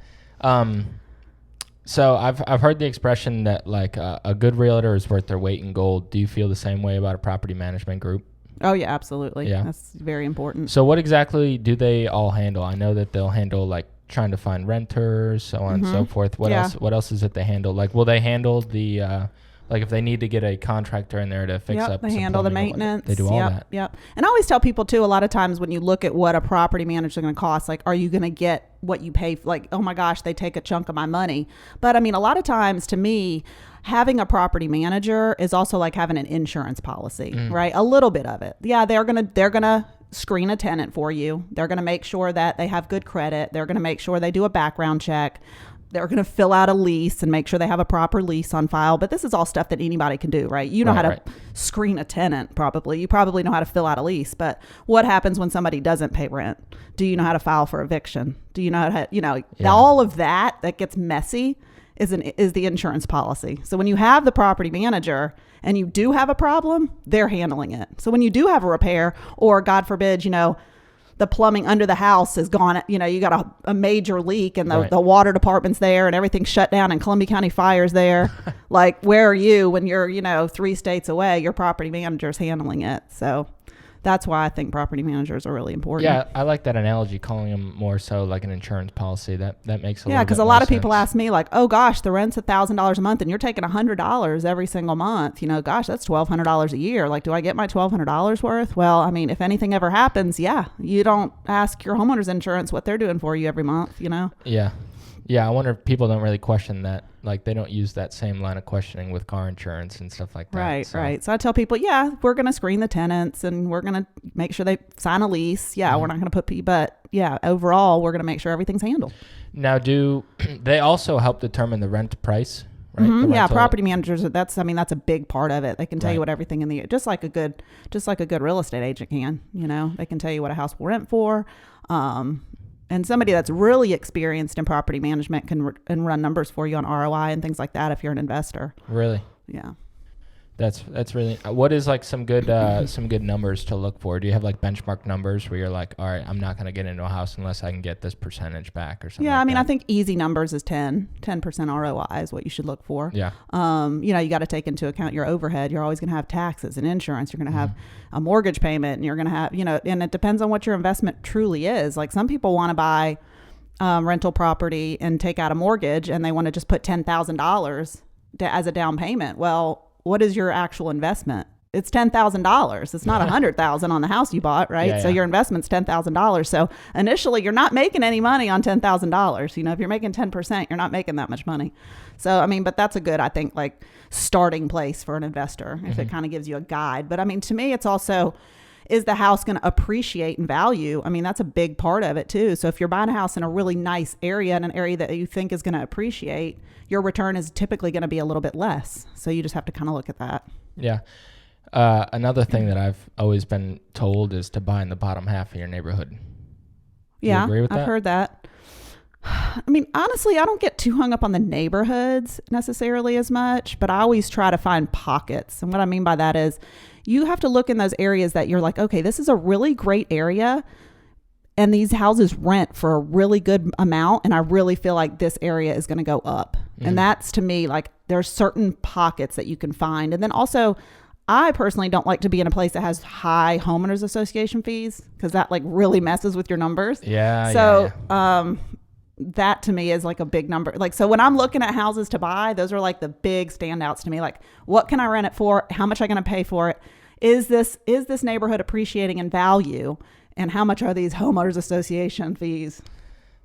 So I've heard the expression that like a good realtor is worth their weight in gold. Do you feel the same way about a property management group? Oh yeah, absolutely. Yeah. That's very important. So what exactly do they all handle? I know that they'll handle like trying to find renters, so on and so forth. What else is it they handle? Like, will they handle the like if they need to get a contractor in there to fix up? They some handle the plumbing or whatnot, maintenance. They do all that. Yep. And I always tell people too, a lot of times when you look at what a property manager is going to cost, like, are you going to get what you pay? Like, oh my gosh, they take a chunk of my money. But I mean, a lot of times to me, having a property manager is also like having an insurance policy, right? A little bit of it. Yeah, they're gonna screen a tenant for you. They're gonna make sure that they have good credit. They're gonna make sure they do a background check. They're going to fill out a lease and make sure they have a proper lease on file. But this is all stuff that anybody can do, right? You know how to screen a tenant probably. You probably know how to fill out a lease. But what happens when somebody doesn't pay rent? Do you know how to file for eviction? Do you know how to, all of that gets messy is the insurance policy. So when you have the property manager and you do have a problem, they're handling it. So when you do have a repair or God forbid, the plumbing under the house is gone, you got a major leak and the water department's there and everything's shut down and Columbia County Fire's there. Like, where are you when you're, 3 states away? Your property manager's handling it. So that's why I think property managers are really important. Yeah, I like that analogy, calling them more so like an insurance policy. That makes a little bit more sense. Yeah, because a lot of people ask me like, oh gosh, the rent's $1,000 a month and you're taking $100 every single month. Gosh, that's $1,200 a year. Like, do I get my $1,200 worth? Well, I mean, if anything ever happens, you don't ask your homeowner's insurance what they're doing for you every month, Yeah. Yeah, I wonder if people don't really question that. Like, they don't use that same line of questioning with car insurance and stuff like that. Right. So I tell people, we're going to screen the tenants and we're going to make sure they sign a lease. Yeah, we're not going to put but overall, we're going to make sure everything's handled. Now, do they also help determine the rent price? Right? Yeah, property managers. That's a big part of it. They can tell you what everything just like a good real estate agent can. They can tell you what a house will rent for. And somebody that's really experienced in property management can run numbers for you on ROI and things like that if you're an investor. Really? Yeah. That's really, what is like some good numbers to look for? Do you have like benchmark numbers where you're like, all right, I'm not going to get into a house unless I can get this percentage back or something? Yeah, like I mean, that? I think easy numbers is 10% ROI is what you should look for. Yeah. You got to take into account your overhead. You're always going to have taxes and insurance. You're going to have a mortgage payment, and you're going to have, and it depends on what your investment truly is. Like some people want to buy rental property and take out a mortgage, and they want to just put $10,000 as a down payment. Well, what is your actual investment? It's $10,000. It's not $100,000 on the house you bought, right? Yeah, so your investment's $10,000. So initially, you're not making any money on $10,000. If you're making 10%, you're not making that much money. So I mean, but that's a good, I think, like starting place for an investor if it kind of gives you a guide. But I mean, to me, it's also, is the house going to appreciate in value? I mean, that's a big part of it too. So if you're buying a house in a really nice area, in an area that you think is going to appreciate, your return is typically going to be a little bit less. So you just have to kind of look at that. Yeah. Another thing that I've always been told is to buy in the bottom half of your neighborhood. Do you agree with that? I've heard that. I mean, honestly, I don't get too hung up on the neighborhoods necessarily as much, but I always try to find pockets. And what I mean by that is you have to look in those areas that you're like, okay, this is a really great area, and these houses rent for a really good amount, and I really feel like this area is going to go up. And that's, to me, like there's certain pockets that you can find. And then also, I personally don't like to be in a place that has high homeowners association fees, because that like really messes with your numbers. Yeah. So that to me is like a big number. Like, so when I'm looking at houses to buy, those are like the big standouts to me. Like, what can I rent it for? How much am I going to pay for it? Is this neighborhood appreciating in value? And how much are these homeowners association fees?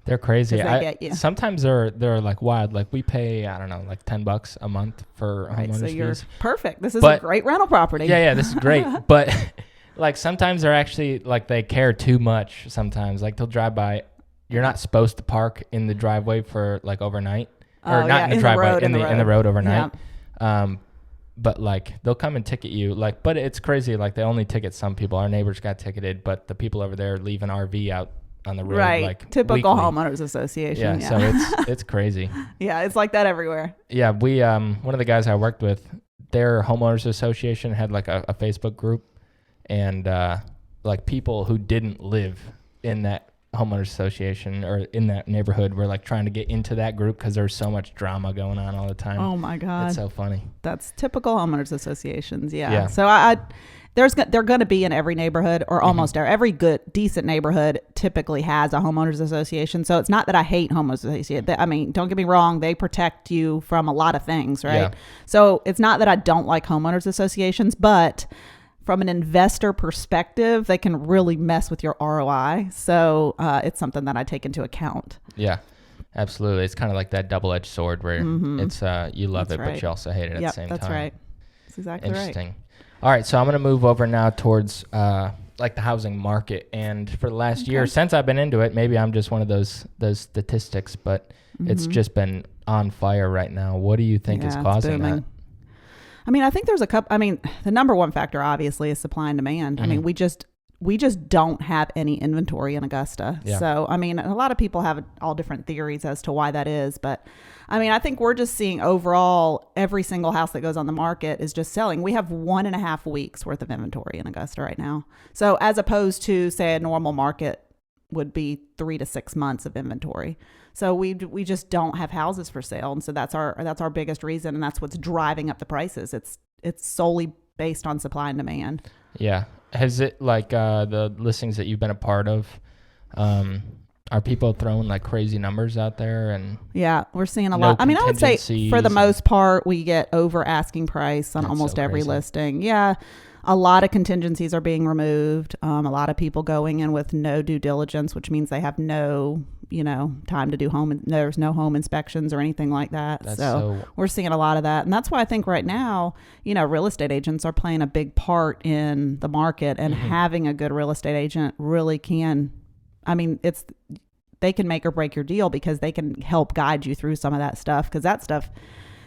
They're crazy. They get you. Sometimes they're like wild. Like we pay, I don't know, like $10 a month for homeowners so you're fees. Perfect. This is a great rental property. Yeah, this is great. But like sometimes they're actually like they care too much. Sometimes like they'll drive by. You're not supposed to park in the driveway for like overnight, or not in the driveway, in the road overnight. Yeah. But like they'll come and ticket you. Like, but it's crazy. Like they only ticket some people. Our neighbors got ticketed, but the people over there leave an RV out on the road. Right. Like typical weekly. Homeowners association. Yeah. So it's crazy. Yeah, it's like that everywhere. Yeah, we one of the guys I worked with, their homeowners association had like a Facebook group, and like people who didn't live in that homeowners association or in that neighborhood were like trying to get into that group because there's so much drama going on all the time. Oh my God. It's so funny. That's typical homeowners associations. Yeah. So they're going to be in every neighborhood, or almost every good, decent neighborhood typically has a homeowners association. So it's not that I hate homeowners associations. I mean, don't get me wrong. They protect you from a lot of things, right? Yeah. So it's not that I don't like homeowners associations, but from an investor perspective, they can really mess with your ROI. So it's something that I take into account. Yeah, absolutely. It's kind of like that double-edged sword where it's you love That's it, right. but you also hate it at the same time. That's right. That's exactly Interesting. right. All right, so I'm going to move over now towards like the housing market. And for the last year, since I've been into it, maybe I'm just one of those statistics, but it's just been on fire right now. What do you think is causing that? I mean, I think there's the number one factor obviously is supply and demand. I mean, we just don't have any inventory in Augusta. Yeah. So, I mean, a lot of people have all different theories as to why that is. But I mean, I think we're just seeing overall every single house that goes on the market is just selling. We have 1.5 weeks worth of inventory in Augusta right now. So as opposed to, say, a normal market would be 3 to 6 months of inventory. So we just don't have houses for sale, and so that's our biggest reason, and that's what's driving up the prices. It's solely based on supply and demand. Yeah. Has it like the listings that you've been a part of? Are people throwing like crazy numbers out there? And yeah, we're seeing a lot. I mean, I would say for the most part, we get over asking price on almost every listing. Yeah. A lot of contingencies are being removed. A lot of people going in with no due diligence, which means they have no, time to do there's no home inspections or anything like that. So we're seeing a lot of that. And that's why I think right now, real estate agents are playing a big part in the market, and having a good real estate agent really can, they can make or break your deal, because they can help guide you through some of that stuff. Because that stuff,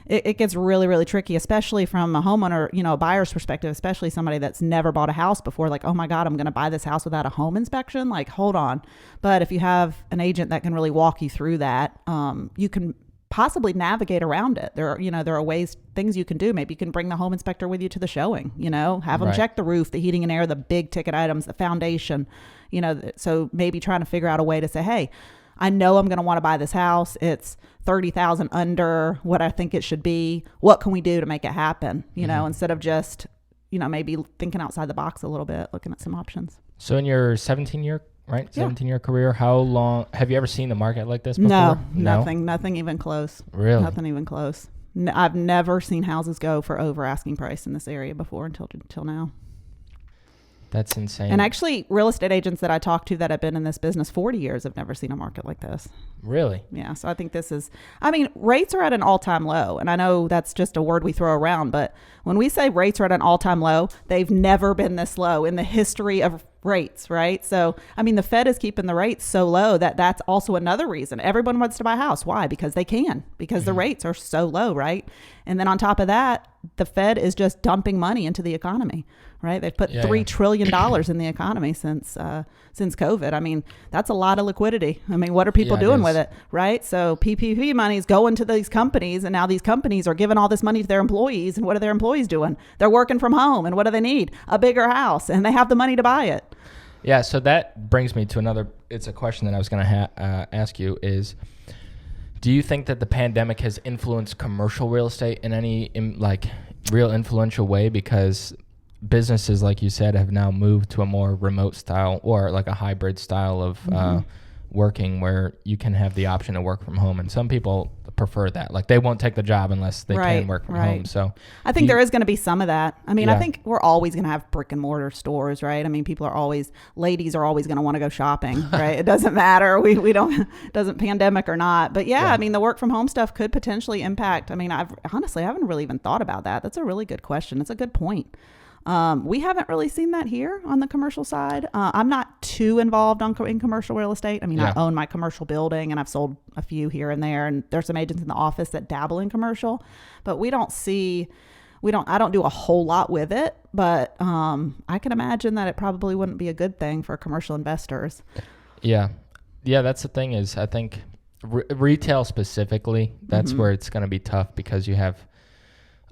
it gets really, really tricky, especially from a homeowner, a buyer's perspective, especially somebody that's never bought a house before. Like, oh my God, I'm going to buy this house without a home inspection. Like, hold on. But if you have an agent that can really walk you through that, you can possibly navigate around it. There are ways, things you can do. Maybe you can bring the home inspector with you to the showing, have them check the roof, the heating and air, the big ticket items, the foundation, so maybe trying to figure out a way to say, hey, I know I'm going to want to buy this house. It's 30,000 under what I think it should be. What can we do to make it happen? Instead of just, maybe thinking outside the box a little bit, looking at some options. So in your 17-year career, how long have you ever seen the market like this before? No, nothing even close. Really? Nothing even close. I've never seen houses go for over asking price in this area before until now. That's insane. And actually, real estate agents that I talk to that have been in this business 40 years have never seen a market like this. Really? Yeah. So I think rates are at an all-time low. And I know that's just a word we throw around, but when we say rates are at an all-time low, they've never been this low in the history of rates, right? So, the Fed is keeping the rates so low that's also another reason. Everyone wants to buy a house. Why? Because they can, because the rates are so low, right? And then on top of that, the Fed is just dumping money into the economy, right? They've put $3 trillion in the economy since COVID. That's a lot of liquidity. What are people doing with it, right? So PPP money is going to these companies, and now these companies are giving all this money to their employees. And what are their employees doing? They're working from home. And what do they need? A bigger house. And they have the money to buy it. Yeah, so that brings me to it's a question that I was going to ask you is, do you think that the pandemic has influenced commercial real estate in any real influential way? Because businesses, like you said, have now moved to a more remote style or like a hybrid style of working where you can have the option to work from home. And some people prefer that. Like they won't take the job unless they can work from home. So I think there is going to be some of that. I think we're always going to have brick and mortar stores, right? Ladies are always going to want to go shopping, right? It doesn't matter. We don't, doesn't pandemic or not. But the work from home stuff could potentially impact. I haven't really even thought about that. That's a really good question. It's a good point. We haven't really seen that here on the commercial side. I'm not too involved in commercial real estate. I own my commercial building and I've sold a few here and there, and there's some agents in the office that dabble in commercial, but I don't do a whole lot with it, but I can imagine that it probably wouldn't be a good thing for commercial investors. Yeah. That's the thing is, I think retail specifically, that's where it's going to be tough because you have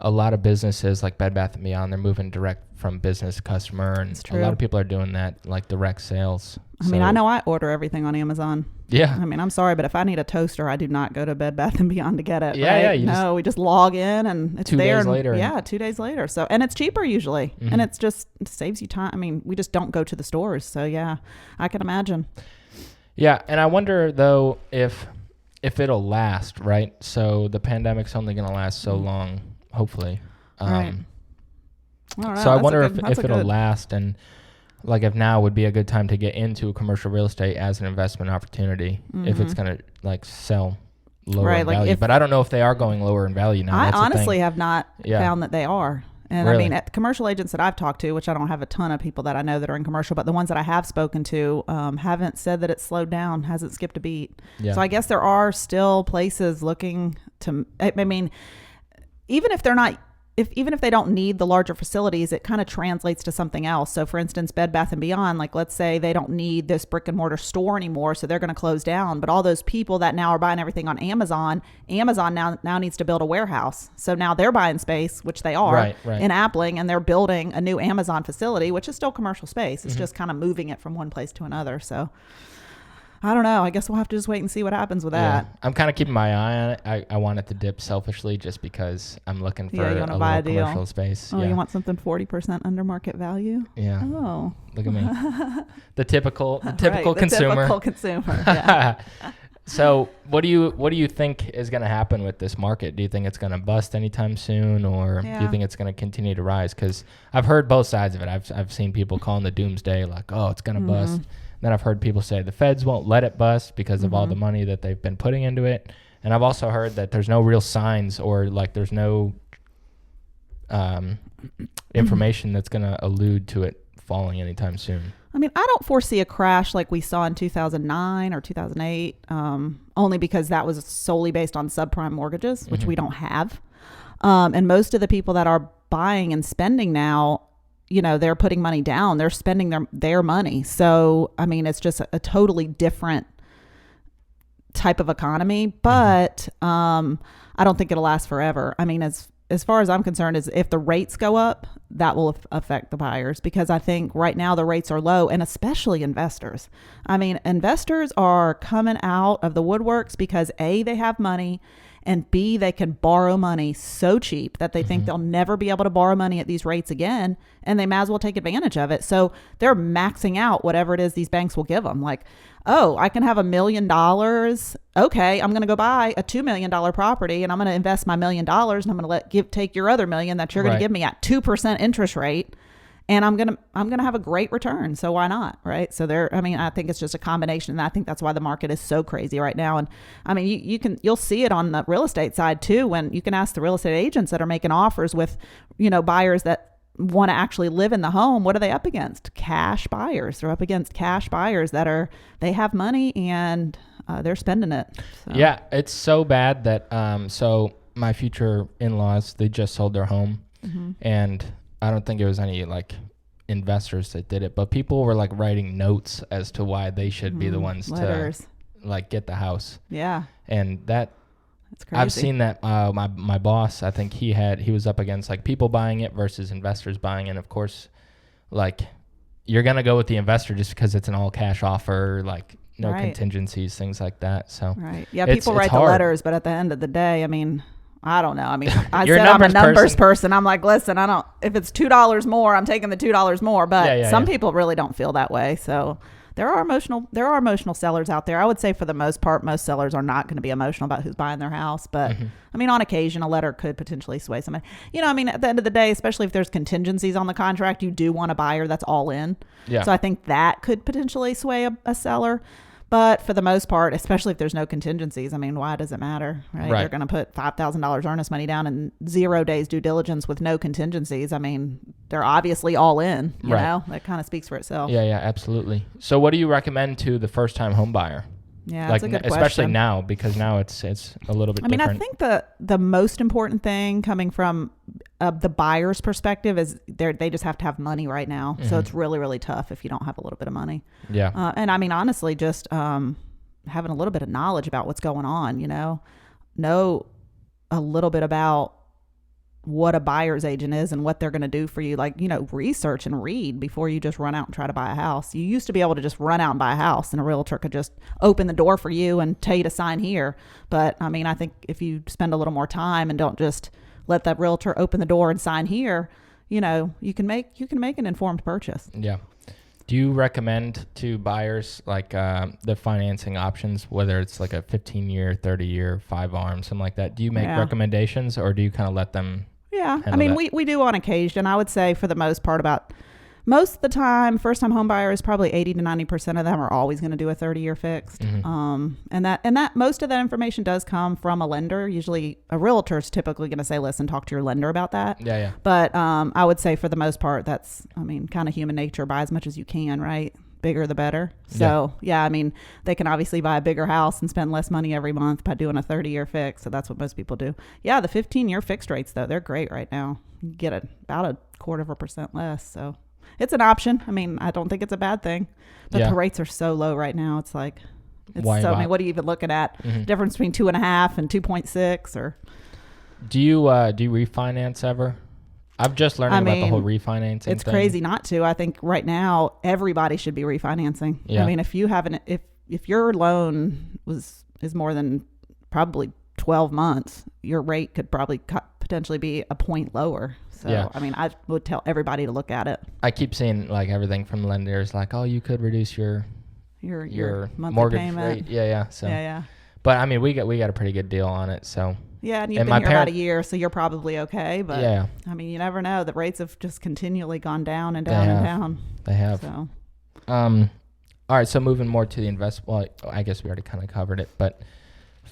a lot of businesses like Bed Bath & Beyond, they're moving direct from business to customer, and a lot of people are doing that, like direct sales. I know I order everything on Amazon. Yeah. I'm sorry, but if I need a toaster, I do not go to Bed Bath & Beyond to get it. Yeah, right? yeah. We just log in and it's 2 there. days later. Yeah, 2 days later. So, and it's cheaper usually, and it saves you time. We just don't go to the stores. So yeah, I can imagine. Yeah, and I wonder though if it'll last, right? So the pandemic's only going to last so long. Hopefully. Right. So I wonder if it'll last, and like if now would be a good time to get into commercial real estate as an investment opportunity if it's going to like sell lower in value. But I don't know if they are going lower in value now. I honestly have not found that they are. And really? At commercial agents that I've talked to, which I don't have a ton of people that I know that are in commercial, but the ones that I have spoken to haven't said that it's slowed down, hasn't skipped a beat. Yeah. So I guess there are still places looking to, even if they're not, even if they don't need the larger facilities, it kind of translates to something else. So for instance, Bed Bath & Beyond, like let's say they don't need this brick and mortar store anymore, so they're going to close down. But all those people that now are buying everything on Amazon now needs to build a warehouse. So now they're buying space, which they are in Appling, and they're building a new Amazon facility, which is still commercial space. It's just kind of moving it from one place to another. So I don't know. I guess we'll have to just wait and see what happens with that. I'm kind of keeping my eye on it. I want it to dip selfishly just because I'm looking for a little commercial space. Oh, you want something 40% under market value? Yeah. Oh. Look at me. The typical consumer. Typical consumer. Yeah. So what do you think is going to happen with this market? Do you think it's going to bust anytime soon, or do you think it's going to continue to rise? Because I've heard both sides of it. I've seen people calling the doomsday like, oh, it's going to bust. Then I've heard people say the feds won't let it bust because of all the money that they've been putting into it. And I've also heard that there's no real signs, or like there's no information that's going to allude to it falling anytime soon. I don't foresee a crash like we saw in 2009 or 2008, only because that was solely based on subprime mortgages, which we don't have. And most of the people that are buying and spending now, they're putting money down, they're spending their money. So, it's just a totally different type of economy, but I don't think it'll last forever. I mean, as far as I'm concerned, is if the rates go up, that will affect the buyers, because I think right now the rates are low, and especially investors. I mean, investors are coming out of the woodworks because A, they have money, and B, they can borrow money so cheap that they think they'll never be able to borrow money at these rates again, and they might as well take advantage of it. So they're maxing out whatever it is these banks will give them. Like, oh, I can have $1 million. Okay, I'm going to go buy a $2 million property, and I'm going to invest my $1 million, and I'm going to take your other $1 million that you're going to give me at 2% interest rate, and I'm going to have a great return. So why not, right? So I think it's just a combination, and I think that's why the market is so crazy right now. And I mean, you'll see it on the real estate side too, when you can ask the real estate agents that are making offers with, buyers that want to actually live in the home. What are they up against? Cash buyers. They're up against cash buyers they have money and they're spending it. So. Yeah, it's so bad that so my future in-laws, they just sold their home, and I don't think it was any like investors that did it, but people were like writing notes as to why they should be the ones to like get the house. Yeah, and that's crazy. I've seen that. My boss, I think he was up against like people buying it versus investors buying it. And of course, like you're gonna go with the investor just because it's an all cash offer, like no contingencies, things like that. So yeah, people write the letters, but at the end of the day, I mean, I don't know. I mean, I'm a numbers person. I'm like, listen, if it's $2 more, I'm taking the $2 more. But some people really don't feel that way. So there are emotional sellers out there. I would say for the most part, most sellers are not going to be emotional about who's buying their house. But I mean, on occasion, a letter could potentially sway somebody. I mean, at the end of the day, especially if there's contingencies on the contract, you do want a buyer that's all in. Yeah. So I think that could potentially sway a seller. But for the most part, especially if there's no contingencies, I mean, why does it matter, right? They're going to put $5,000 earnest money down and 0 days due diligence with no contingencies. I mean, they're obviously all in, you know? That kind of speaks for itself. Yeah, absolutely. So what do you recommend to the first-time home buyer? Yeah, that's a good question. Especially now, because now it's a little bit different. I think the most important thing coming from the buyer's perspective is they just have to have money right now. So it's really, really tough if you don't have a little bit of money. Yeah. And I mean, honestly, just having a little bit of knowledge about what's going on, know a little bit about what a buyer's agent is and what they're going to do for you. Like, research and read before you just run out and try to buy a house. You used to be able to just run out and buy a house and a realtor could just open the door for you and tell you to sign here. But I mean, I think if you spend a little more time and don't just let that realtor open the door and sign here, you can make an informed purchase. Yeah. Do you recommend to buyers like the financing options, whether it's like a 15-year, 30-year, 5-arm, something like that? Do you make recommendations, or do you kind of let them? Yeah, I mean, we do on occasion. I would say for the most part, about most of the time, first-time home buyers, probably 80 to 90% of them are always going to do a 30-year fixed. And that most of that information does come from a lender. Usually, a realtor is typically going to say, "Listen, talk to your lender about that." Yeah. But I would say for the most part, that's kind of human nature. Buy as much as you can, right? Bigger the better. So I mean, they can obviously buy a bigger house and spend less money every month by doing a 30-year fix. So that's what most people do. Yeah, the 15-year fixed rates though, they're great right now. You get about 0.25% less. So it's an option. I mean, I don't think it's a bad thing, but the rates are so low right now. It's like, what are you even looking at? Difference between 2.5 and 2.6 or. Do you refinance ever? I've just learned about the whole refinancing It's thing. crazy not to. I think right now everybody should be refinancing. Yeah. I mean, if your loan is more than probably 12 months, your rate could probably potentially be a point lower. So, I mean, I would tell everybody to look at it. I keep seeing like everything from lenders like, oh, you could reduce your monthly mortgage payment. rate. Yeah. So, yeah. But I mean, we got a pretty good deal on it. So. Yeah, and you've been here about a year, so you're probably okay. But I mean, you never know. The rates have just continually gone down and down and down. They have. So. All right. So moving more to the investment. Well, I guess we already kind of covered it. But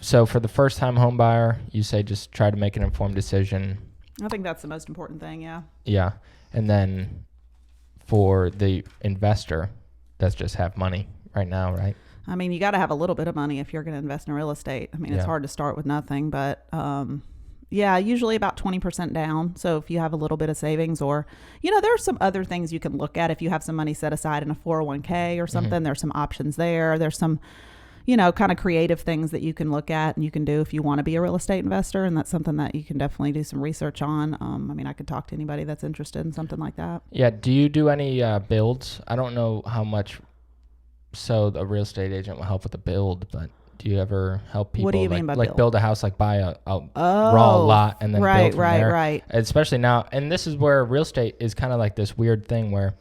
so for the first-time home buyer, you say just try to make an informed decision. I think that's the most important thing. Yeah. Yeah, and then for the investor, that's just have money right now, right? I mean, you got to have a little bit of money if you're going to invest in real estate. I mean, it's hard to start with nothing, but usually about 20% down. So if you have a little bit of savings or, there are some other things you can look at. If you have some money set aside in a 401k or something, there's some options there. There's some, kind of creative things that you can look at and you can do if you want to be a real estate investor. And that's something that you can definitely do some research on. I could talk to anybody that's interested in something like that. Yeah. Do you do any builds? I don't know how much so a real estate agent will help with the build, but do you ever help people? What do you mean by build a house, like buy a raw lot and then build from there? Right. Especially now, and this is where real estate is kind of like this weird thing where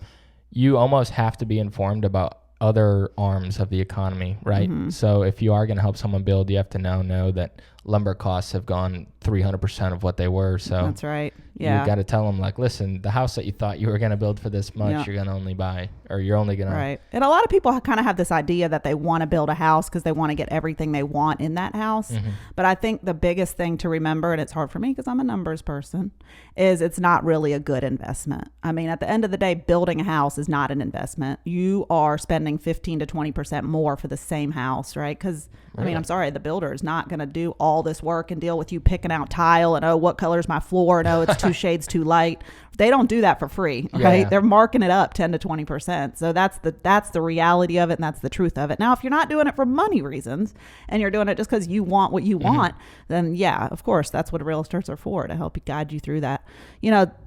you almost have to be informed about other arms of the economy, right? Mm-hmm. So if you are going to help someone build, you have to now know that lumber costs have gone 300% of what they were. So that's right. Yeah. You got to tell them, like, listen, the house that you thought you were going to build for this much, you're going to only buy, or you're only going to. Right. And a lot of people kind of have this idea that they want to build a house because they want to get everything they want in that house. Mm-hmm. But I think the biggest thing to remember, and it's hard for me because I'm a numbers person, is it's not really a good investment. I mean, at the end of the day, building a house is not an investment. You are spending 15 to 20% more for the same house, right? Because, really? I'm sorry, the builder is not going to do all this work and deal with you picking out tile and, oh, what color is my floor? And, oh, it's 2 shades too light. They don't do that for free, right? Yeah. They're marking it up 10 to 20%. So that's the reality of it, and that's the truth of it. Now, if you're not doing it for money reasons and you're doing it just because you want what you want, then yeah, of course, that's what realtors are for, to help you guide you through that.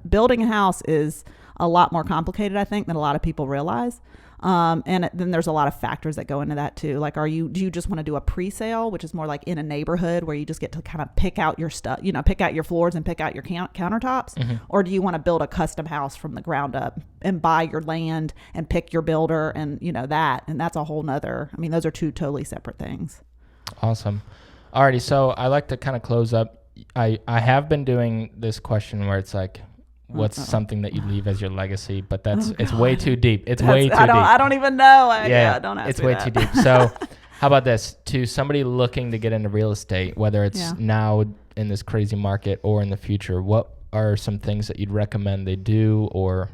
Building a house is a lot more complicated, I think, than a lot of people realize. And then there's a lot of factors that go into that too. Like, do you just want to do a pre-sale, which is more like in a neighborhood where you just get to kind of pick out your stuff, pick out your floors and pick out your countertops? Mm-hmm. Or do you want to build a custom house from the ground up and buy your land and pick your builder and that? And that's a whole nother, those are two totally separate things. Awesome. Alrighty. So I like to kind of close up. I have been doing this question where it's like, what's something that you leave as your legacy? But it's way too deep. It's way too deep. I don't even know. Don't ask it's me way that. too deep. So how about this? To somebody looking to get into real estate, whether it's now in this crazy market or in the future, what are some things that you'd recommend they do or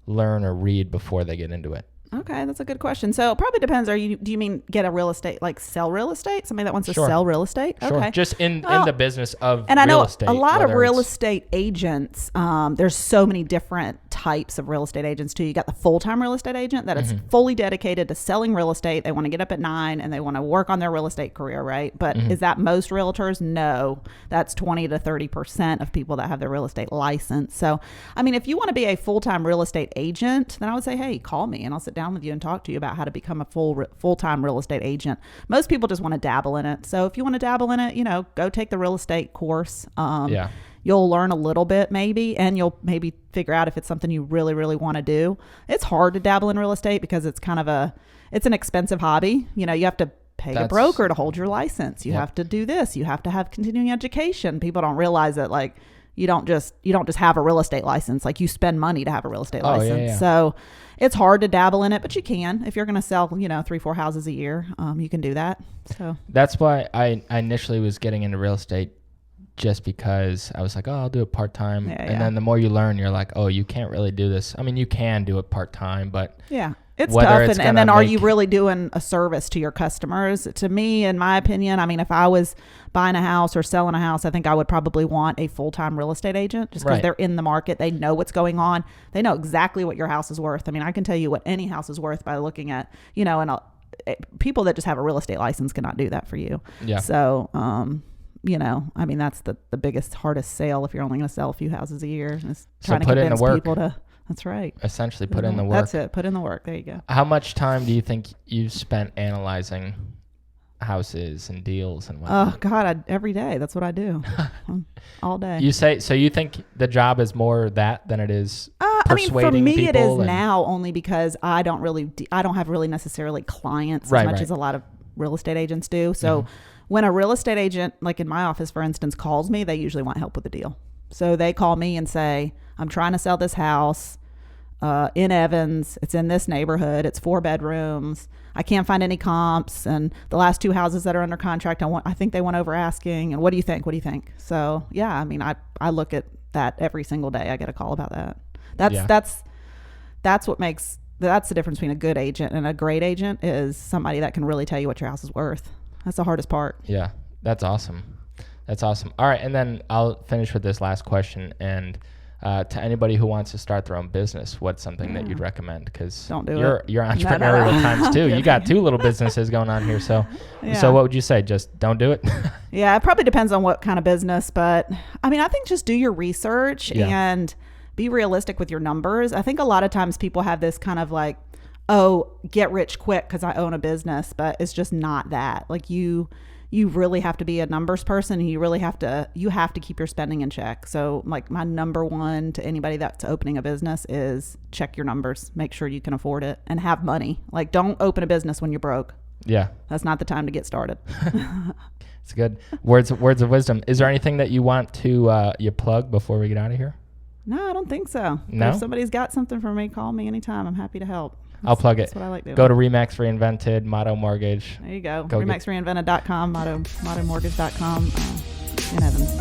learn or read before they get into it? Okay, that's a good question. So it probably depends. Do you mean get a real estate, like sell real estate? Somebody that wants to sell real estate? Sure. Okay. Just in the business of and real I estate. know a lot of real estate agents, there's so many different types of real estate agents too. You got the full-time real estate agent that is fully dedicated to selling real estate. They want to get up at 9 and they want to work on their real estate career, right? But is that most realtors? No. That's 20 to 30% of people that have their real estate license. So, if you want to be a full-time real estate agent, then I would say, hey, call me and I'll sit down with you and talk to you about how to become a full-time real estate agent. Most people just want to dabble in it. So if you want to dabble in it, go take the real estate course. You'll learn a little bit maybe, and you'll maybe figure out if it's something you really, really want to do. It's hard to dabble in real estate because it's kind of it's an expensive hobby. You have to pay a broker to hold your license. You have to do this. You have to have continuing education. People don't realize that, like, you don't just have a real estate license. Like, you spend money to have a real estate license. Yeah. So it's hard to dabble in it, but you can. If you're going to sell, 3-4 houses a year, you can do that. So that's why I initially was getting into real estate, just because I was like, oh, I'll do it part-time. And then the more you learn, you're like, oh, you can't really do this. You can do it part-time, but it's tough. And then are you really doing a service to your customers? To me, in my opinion, if I was buying a house or selling a house, I think I would probably want a full-time real estate agent, just because they're in the market. They know what's going on. They know exactly what your house is worth. I can tell you what any house is worth by looking at, and people that just have a real estate license cannot do that for you. Yeah. So, that's the biggest, hardest sale if you're only going to sell a few houses a year. Is trying to convince people to. That's right. Essentially put in the work. That's it. Put in the work. There you go. How much time do you think you've spent analyzing houses and deals and whatnot? Oh God, every day. That's what I do. All day. You think the job is more that than it is persuading people? For me it is now, only because I don't have really necessarily clients as much as a lot of real estate agents do. So when a real estate agent, like in my office, for instance, calls me, they usually want help with the deal. So they call me and say, I'm trying to sell this house in Evans. It's in this neighborhood. It's 4 bedrooms. I can't find any comps. And the last 2 houses that are under contract, I think they went over asking. And what do you think? What do you think? So yeah, I look at that every single day. I get a call about that. That's the difference between a good agent and a great agent, is somebody that can really tell you what your house is worth. That's the hardest part. Yeah, that's awesome. All right, and then I'll finish with this last question. And to anybody who wants to start their own business, what's something that you'd recommend? Because Don't do you're entrepreneurial at times too. You got 2 little businesses going on here. So what would you say? Just don't do it? Yeah, it probably depends on what kind of business. But I mean, I think just do your research and be realistic with your numbers. I think a lot of times people have this kind of like, oh, get rich quick because I own a business. But it's just not that. Like you really have to be a numbers person, and you have to keep your spending in check. So like my number one to anybody that's opening a business is check your numbers, make sure you can afford it and have money. Like don't open a business when you're broke. Yeah. That's not the time to get started. It's good. Words of wisdom. Is there anything that you want to you plug before we get out of here? No, I don't think so. No? If somebody's got something for me, call me anytime. I'm happy to help. I'll plug it. That's what I like doing. Go to Remax Reinvented, Motto Mortgage. There you go. RemaxReinvented.com, MottoMortgage.com.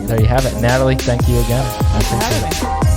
There you have it. Natalie, thank you again. I appreciate it.